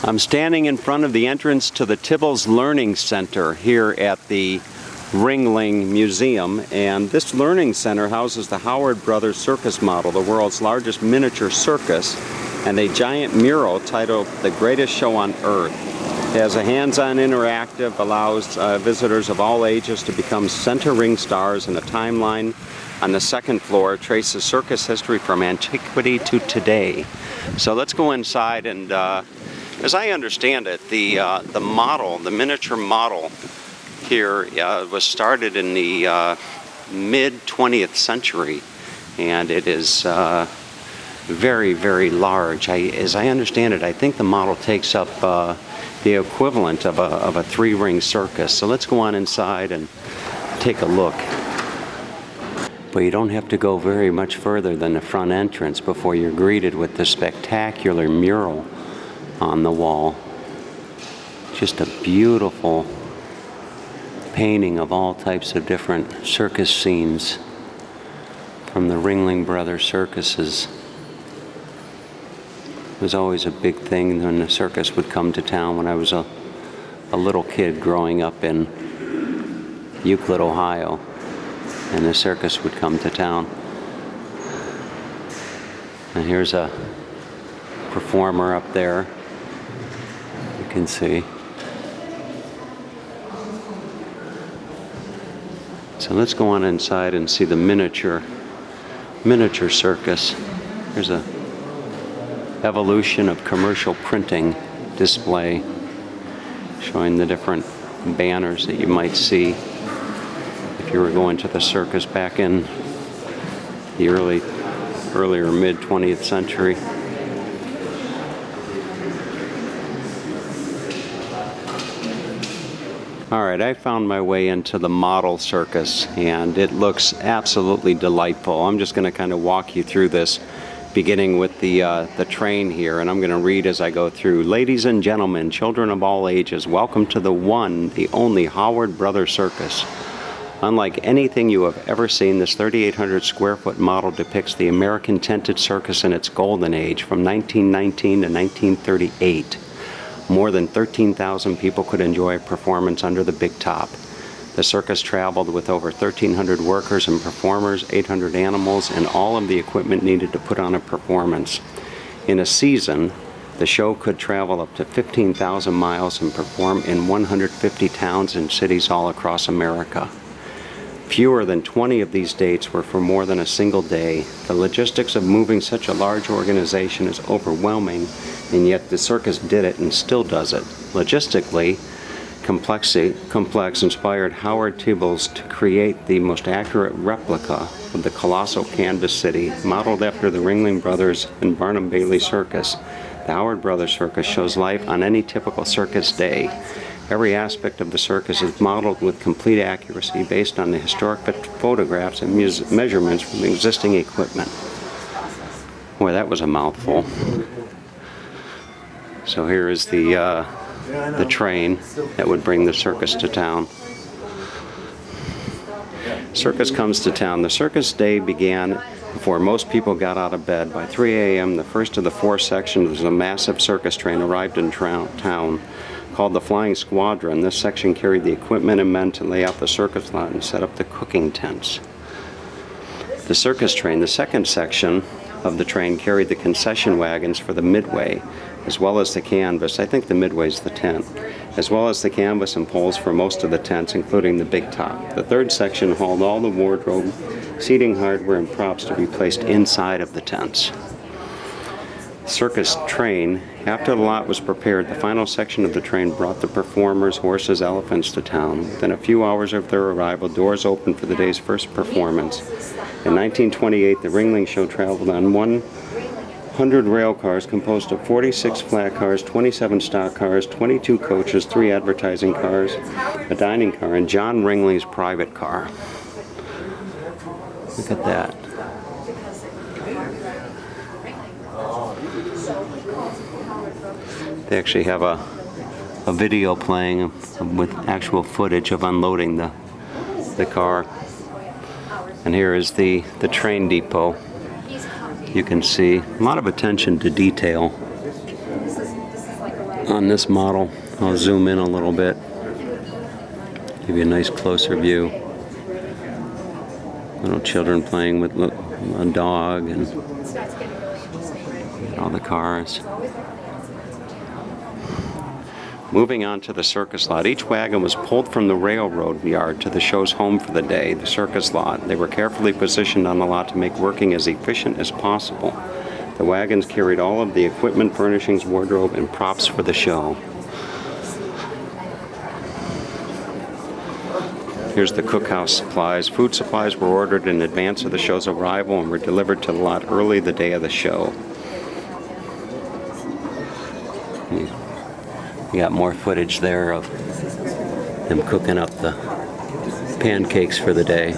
I'm standing in front of the entrance to the Tibbals Learning Center here at the Ringling Museum, and this learning center houses the Howard Brothers Circus model, the world's largest miniature circus, and a giant mural titled The Greatest Show on Earth. It has a hands-on interactive, allows visitors of all ages to become center ring stars, and a timeline on the second floor traces circus history from antiquity to today. So let's go inside, and as I understand it, the model, the miniature model here was started in the mid-20th century, and it is very, very large. As I understand it, I think the model takes up the equivalent of a three-ring circus. So let's go on inside and take a look. But you don't have to go very much further than the front entrance before you're greeted with the spectacular mural on the wall. Just a beautiful painting of all types of different circus scenes from the Ringling Brothers circuses. It was always a big thing when the circus would come to town when I was a little kid growing up in Euclid, Ohio, and the circus would come to town. And here's a performer up there, you can see. So let's go on inside and see the miniature circus. There's a evolution of commercial printing display showing the different banners that you might see if you were going to the circus back in the earlier mid-20th century. Alright, I found my way into the model circus, and it looks absolutely delightful. I'm just going to kind of walk you through this, beginning with the train here, and I'm going to read as I go through. Ladies and gentlemen, children of all ages, welcome to the one, the only Howard Brothers Circus. Unlike anything you have ever seen, this 3,800 square foot model depicts the American tented circus in its golden age from 1919 to 1938. More than 13,000 people could enjoy a performance under the big top. The circus traveled with over 1,300 workers and performers, 800 animals, and all of the equipment needed to put on a performance. In a season, the show could travel up to 15,000 miles and perform in 150 towns and cities all across America. Fewer than 20 of these dates were for more than a single day. The logistics of moving such a large organization is overwhelming, and yet the circus did it and still does it. Logistically, complex inspired Howard Tibbals to create the most accurate replica of the colossal canvas city, modeled after the Ringling Brothers and Barnum Bailey Circus. The Howard Brothers Circus shows life on any typical circus day. Every aspect of the circus is modeled with complete accuracy based on the historic photographs and measurements from existing equipment. Boy, that was a mouthful. So here is the train that would bring the circus to town. Circus comes to town. The circus day began before most people got out of bed. By 3 a.m., the first of the four sections of a massive circus train arrived in town. Called the Flying Squadron. This section carried the equipment and men to lay out the circus lot and set up the cooking tents. The circus train, the second section of the train, carried the concession wagons for the midway, as well as the canvas. I think the midway is the tent, as well as the canvas and poles for most of the tents, including the big top. The third section hauled all the wardrobe, seating hardware, and props to be placed inside of the tents. Circus train. After the lot was prepared, the final section of the train brought the performers, horses, elephants to town. Within a few hours of their arrival, doors opened for the day's first performance. In 1928, the Ringling Show traveled on 100 rail cars composed of 46 flat cars, 27 stock cars, 22 coaches, 3 advertising cars, a dining car, and John Ringling's private car. Look at that. They actually have a video playing with actual footage of unloading the car. And here is the train depot. You can see a lot of attention to detail. on this model. I'll zoom in a little bit, give you a nice closer view. Little children playing with a dog and all the cars. Moving on to the circus lot, each wagon was pulled from the railroad yard to the show's home for the day, the circus lot. They were carefully positioned on the lot to make working as efficient as possible. The wagons carried all of the equipment, furnishings, wardrobe, and props for the show. Here's the cookhouse supplies. Food supplies were ordered in advance of the show's arrival and were delivered to the lot early the day of the show. You got more footage there of them cooking up the pancakes for the day.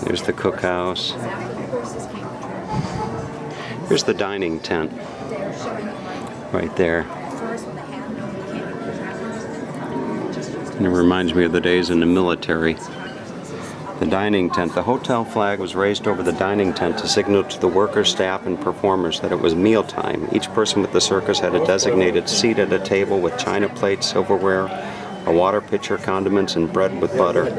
There's the cookhouse. Here's the dining tent right there. And it reminds me of the days in the military. The dining tent. The hotel flag was raised over the dining tent to signal to the workers, staff, and performers that it was mealtime. Each person with the circus had a designated seat at a table with china plates, silverware, a water pitcher, condiments, and bread with butter.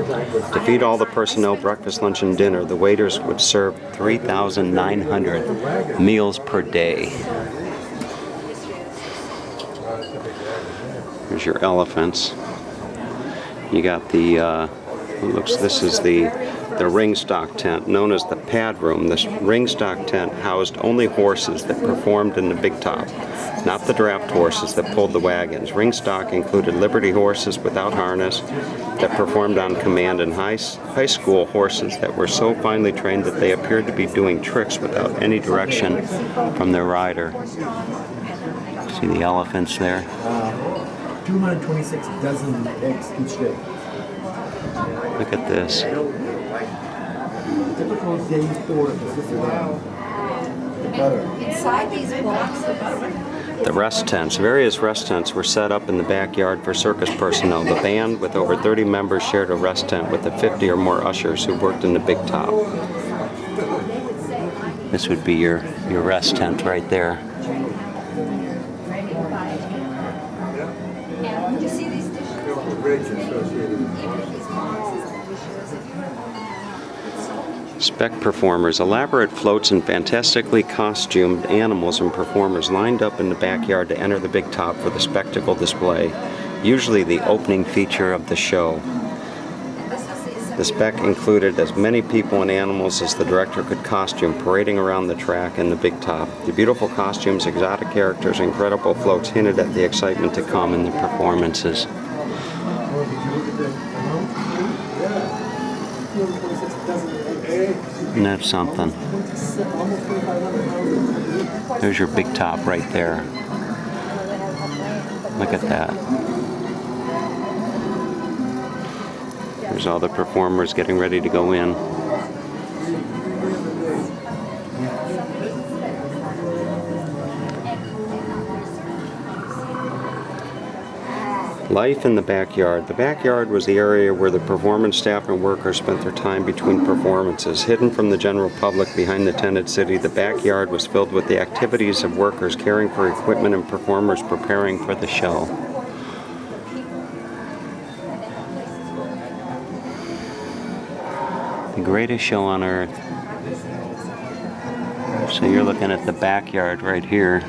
To feed all the personnel breakfast, lunch, and dinner, the waiters would serve 3,900 meals per day. Here's your elephants. You got the this is the ring stock tent, known as the pad room. This ring stock tent housed only horses that performed in the big top, not the draft horses that pulled the wagons. Ring stock included Liberty horses without harness that performed on command, and high school horses that were so finely trained that they appeared to be doing tricks without any direction from their rider. See the elephants there? 226 dozen eggs each day. Look at this. Typical day 4 of the butter. Inside these blocks, The rest tents. Various rest tents were set up in the backyard for circus personnel. The band, with over 30 members, shared a rest tent with the 50 or more ushers who worked in the big top. This would be your rest tent right there. and you see these dishes? Spec performers, elaborate floats and fantastically costumed animals and performers lined up in the backyard to enter the big top for the spectacle display, usually the opening feature of the show. The spec included as many people and animals as the director could costume, parading around the track in the big top. The beautiful costumes, exotic characters, and incredible floats hinted at the excitement to come in the performances. And that's something. There's your big top right there. Look at that. There's all the performers getting ready to go in. Life in the backyard. The backyard was the area where the performance staff and workers spent their time between performances. Hidden from the general public behind the tented city, the backyard was filled with the activities of workers caring for equipment and performers preparing for the show. The greatest show on earth. So you're looking at the backyard right here.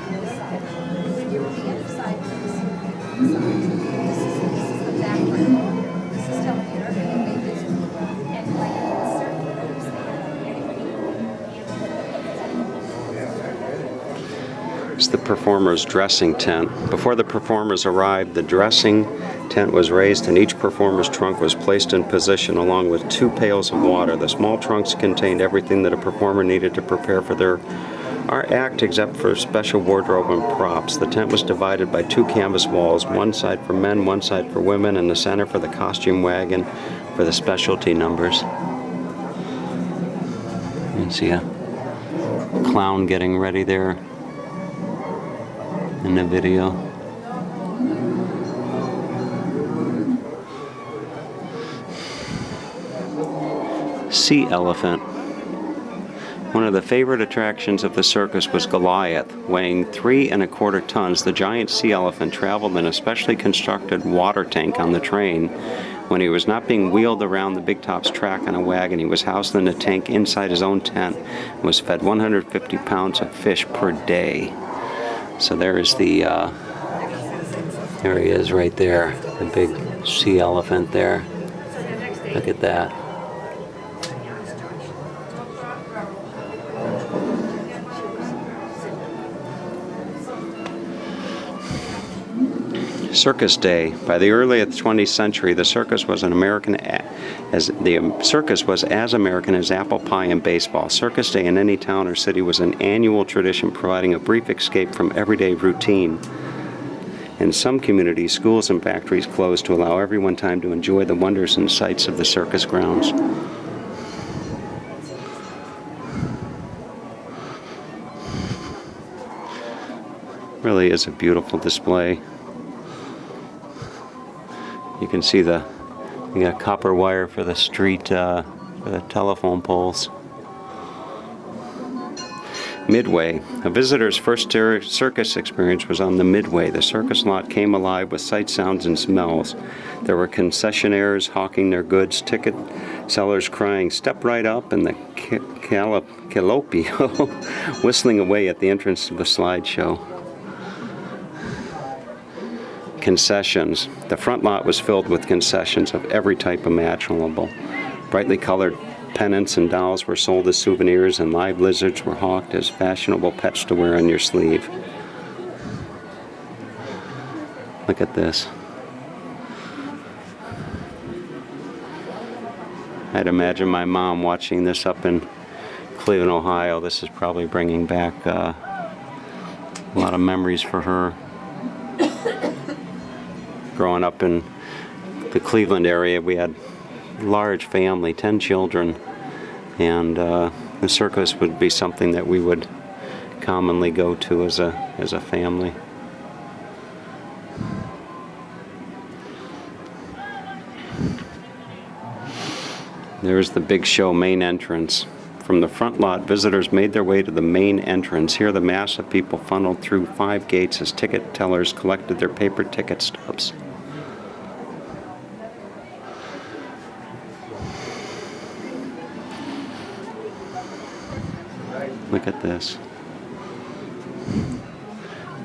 It's the performer's dressing tent. Before the performers arrived, the dressing tent was raised and each performer's trunk was placed in position along with 2 pails of water. The small trunks contained everything that a performer needed to prepare for their act except for special wardrobe and props. The tent was divided by 2 canvas walls, one side for men, one side for women, and the center for the costume wagon for the specialty numbers. You can see a clown getting ready there in the video. Sea elephant. One of the favorite attractions of the circus was Goliath. Weighing 3¼ tons, the giant sea elephant traveled in a specially constructed water tank on the train. When he was not being wheeled around the Big Top's track on a wagon, he was housed in a tank inside his own tent and was fed 150 pounds of fish per day. So there's the, there he is right there, the big sea elephant there. Look at that. Circus Day. By the early 20th century, the circus was as American as apple pie and baseball. Circus Day in any town or city was an annual tradition, providing a brief escape from everyday routine. In some communities, schools and factories closed to allow everyone time to enjoy the wonders and sights of the circus grounds. Really is a beautiful display. You can see you got copper wire for the street, for the telephone poles. Midway. A visitor's first circus experience was on the Midway. The circus lot came alive with sights, sounds, and smells. There were concessionaires hawking their goods, ticket sellers crying, "Step right up," and the Calopio whistling away at the entrance to the slideshow. Concessions. The front lot was filled with concessions of every type imaginable. Brightly colored pennants and dolls were sold as souvenirs, and live lizards were hawked as fashionable pets to wear on your sleeve. Look at this. I'd imagine my mom watching this up in Cleveland, Ohio. This is probably bringing back a lot of memories for her. Growing up in the Cleveland area, we had a large family, 10 children, and the circus would be something that we would commonly go to as a family. There's the big show main entrance. From the front lot, visitors made their way to the main entrance. Here, the mass of people funneled through 5 gates as ticket tellers collected their paper ticket stubs. Look at this.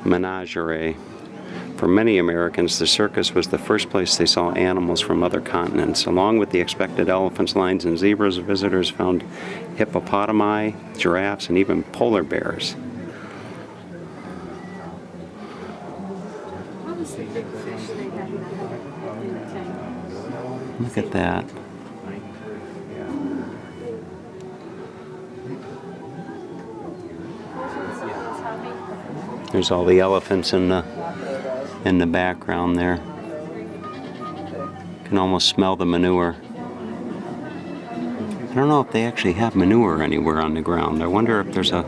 Menagerie. For many Americans, the circus was the first place they saw animals from other continents. Along with the expected elephants, lions, and zebras, visitors found hippopotami, giraffes, and even polar bears. Look at that. There's all the elephants in the background there. You can almost smell the manure. I don't know if they actually have manure anywhere on the ground. I wonder if there's a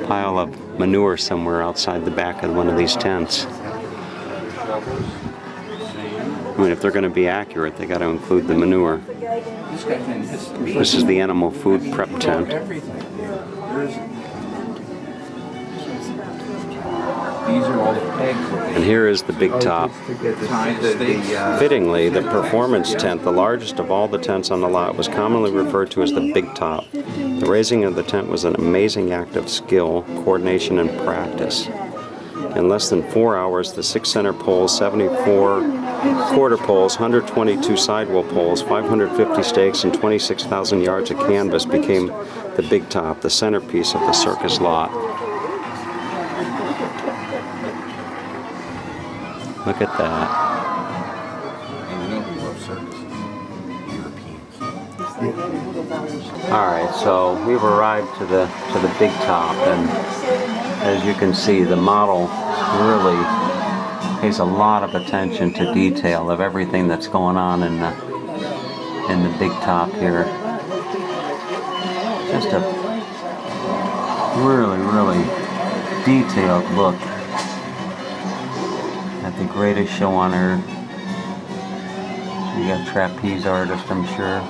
pile of manure somewhere outside the back of one of these tents. I mean, if they're going to be accurate, they got to include the manure. This is the animal food prep tent. These are all the pegs. And here is the big top. Fittingly, the performance tent, the largest of all the tents on the lot, was commonly referred to as the big top. The raising of the tent was an amazing act of skill, coordination, and practice. In less than 4 hours, the 6 center poles, 74 quarter poles, 122 sidewall poles, 550 stakes, and 26,000 yards of canvas became the big top, the centerpiece of the circus lot. Look at that. And you know who loves circus? Europeans. Alright, so we've arrived to the big top, and as you can see, the model really pays a lot of attention to detail of everything that's going on in the big top here. Just a really, really detailed look at the greatest show on earth. You got trapeze artist, I'm sure.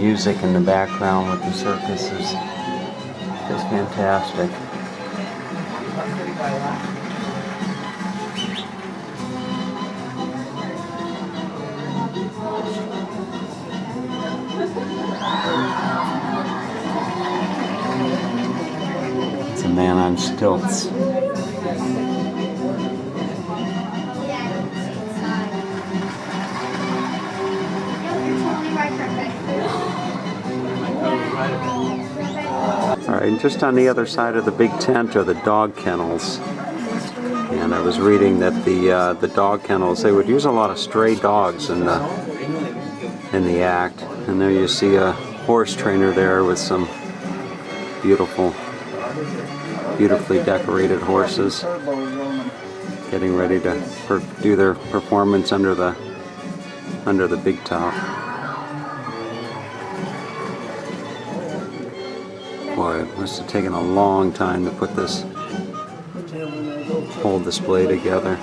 music in the background with the circus is just fantastic. It's a man on stilts. Alright, just on the other side of the big tent are the dog kennels. And I was reading that the dog kennels, they would use a lot of stray dogs in the act. And there you see a horse trainer there with some beautifully decorated horses getting ready to do their performance under the big top. Boy, it must have taken a long time to put this whole display together.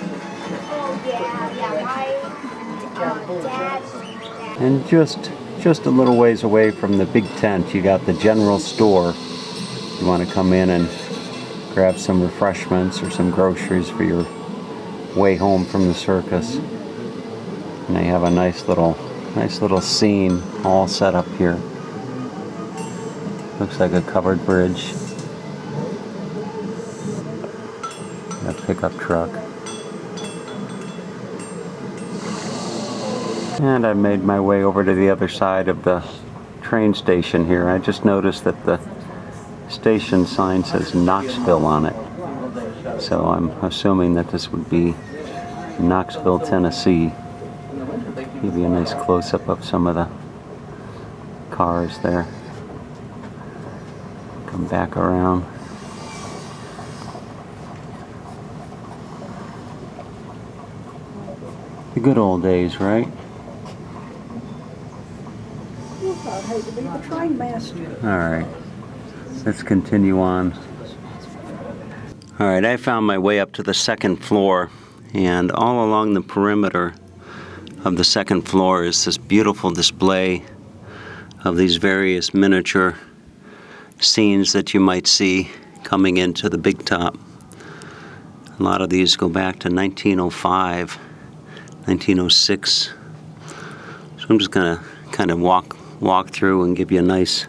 And just a little ways away from the big tent, you got the general store. You want to come in and grab some refreshments or some groceries for your way home from the circus. And they have a nice little scene all set up here. Looks like a covered bridge. A pickup truck. And I made my way over to the other side of the train station here. I just noticed that the station sign says Knoxville on it. So I'm assuming that this would be Knoxville, Tennessee. Give you a nice close-up of some of the cars there. Come back around. The good old days, right? Alright, let's continue on. Alright, I found my way up to the second floor, and all along the perimeter of the second floor is this beautiful display of these various miniature scenes that you might see coming into the big top. A lot of these go back to 1905, 1906. So I'm just gonna kind of walk through and give you a nice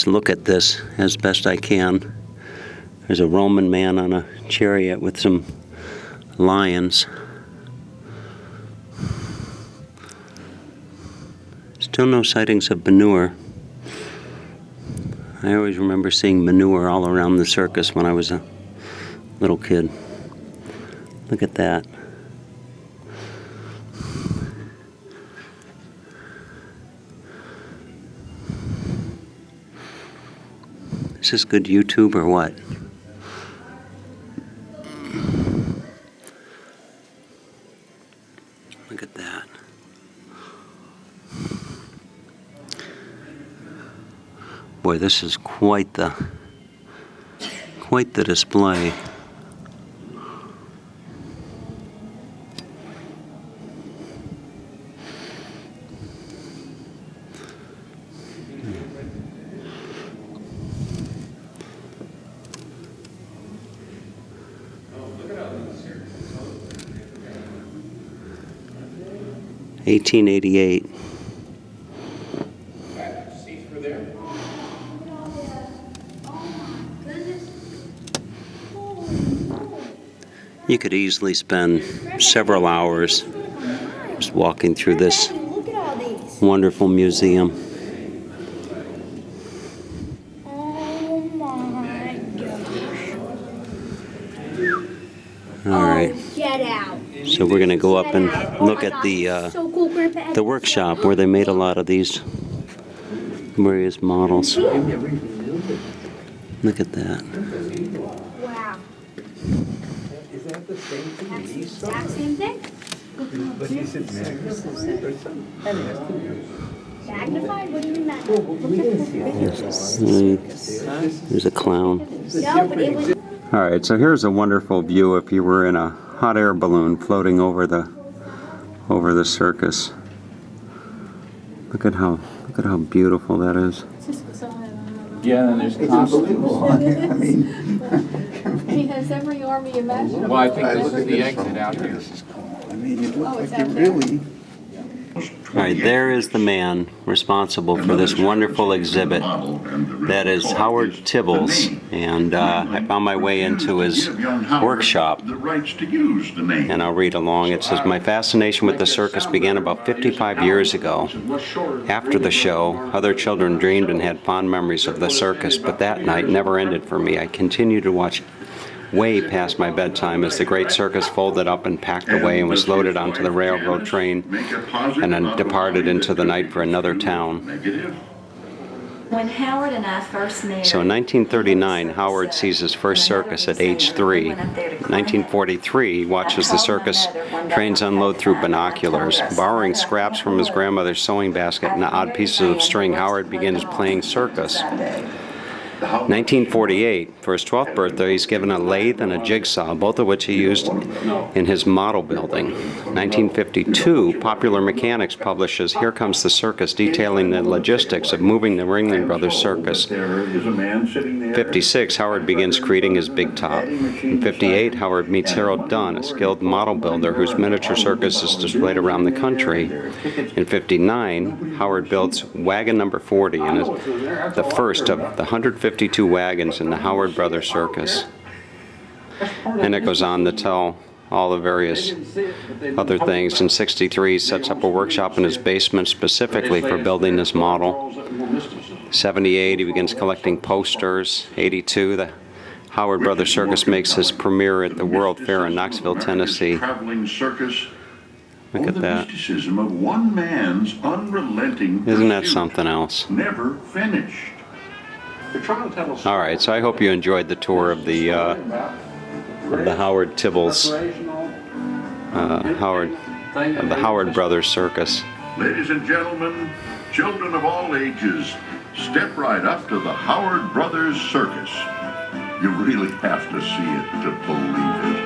look at this as best I can. There's a Roman man on a chariot with some lions. Still no sightings of manure. I always remember seeing manure all around the circus when I was a little kid. Look at that. Is this good YouTube or what? Look at that. Boy, this is quite the display. $1888. You could easily spend several hours just walking through this wonderful museum. Oh my gosh. All right. Get out. So we're going to go up and look at the workshop where they made a lot of these various models. Look at that. Wow. Is that the same thing? Exact same thing? But is it Magnified? What do you mean magnified? There's a clown. No, but it was... All right, so here's a wonderful view if you were in a hot air balloon floating over the circus. Look at how beautiful that is. Yeah, and there's It's costumes. unbelievable. I mean, He has every army imaginable. Well, I think this is the exit out here. I mean, it looks it's like out you there. really. All right, there is the man responsible for this wonderful exhibit. That is Howard Tibbals, and I found my way into his workshop, and I'll read along. It says, "My fascination with the circus began about 55 years ago. After the show, other children dreamed and had fond memories of the circus, but that night never ended for me. I continued to watch way past my bedtime as the great circus folded up and packed away and was loaded onto the railroad train and then departed into the night for another town." When Howard and I first met, So in 1939, Howard sees his first circus at age 3. In 1943, he watches the circus trains unload through binoculars. Borrowing scraps from his grandmother's sewing basket and odd pieces of string, Howard begins playing circus. 1948, for his 12th birthday, he's given a lathe and a jigsaw, both of which he used in his model building. 1952, Popular Mechanics publishes Here Comes the Circus, detailing the logistics of moving the Ringling Brothers Circus. 56, Howard begins creating his big top. In 58, Howard meets Harold Dunn, a skilled model builder whose miniature circus is displayed around the country. In 59, Howard builds wagon number 40 and is the first of the 152 wagons in the Howard Brothers Circus. And it goes on to tell all the various other things. In 63, he sets up a workshop in his basement specifically for building this model. 78, he begins collecting posters. 82, the Howard Brothers Circus makes his premiere at the World Fair in Knoxville, Tennessee. Look at that. Of one man's unrelenting Isn't that pursuit, something else? never finished. All right, so I hope you enjoyed the tour of the Howard Tibbals, the Howard Brothers Circus. Ladies and gentlemen, children of all ages, step right up to the Howard Brothers Circus. You really have to see it to believe it.